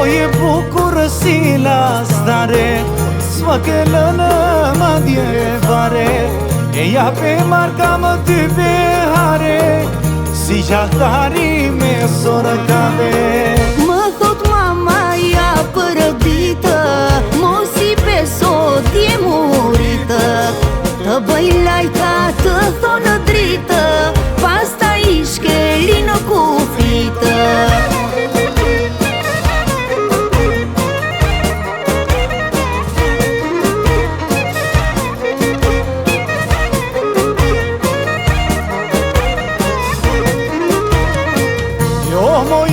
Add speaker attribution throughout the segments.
Speaker 1: je bukur si lastare, s'ma ke lënë madje fare. E jape marka më ty behare, si gjaktari me sorë kave.
Speaker 2: Më thot mama ja për ditë, mos i beso t'je muritë. Të bëj lajka të thonë dritë, pasta i shkeli në kufitë.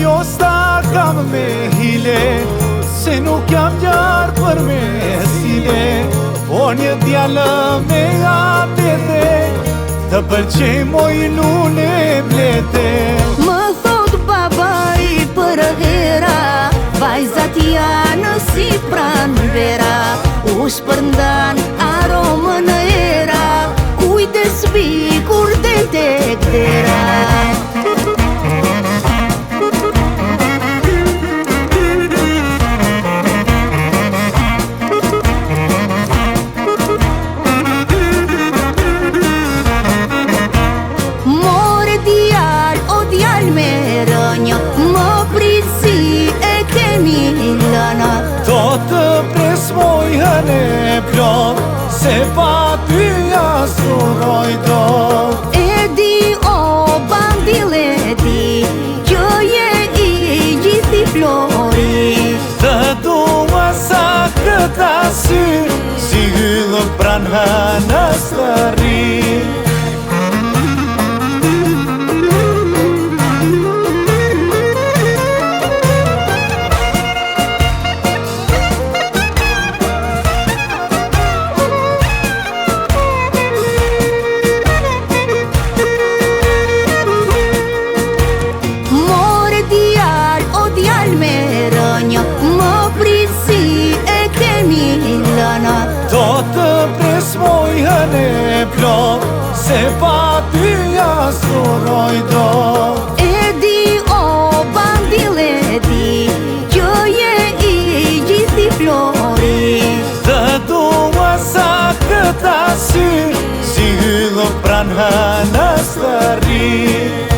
Speaker 1: Jo sta kam me hile, se nuk jam gjarë për me sile. Po një djallë me atete, të pëlqej moj nune blete.
Speaker 2: Më thot baba i për hera, vajzat janë si pranvera. U shpërndan aromën era, kujdes bi kur del tek dera. Më prit si e kemi lëna,
Speaker 1: do të pres moj hëne plot, se pa ty asuroj do.
Speaker 2: E di o bandile di, kjo je i gjithi flori.
Speaker 1: Të dua sa këta sy, si hyllën pran hënës të ri.
Speaker 2: Më prit si e kemi lëna,
Speaker 1: do të pres moj hëne plot, se pa ty asuroj do.
Speaker 2: E di o bandile di, kjo je i gjithi flori.
Speaker 1: Të dua sa këta sy, si hyllën pran hënës të ri.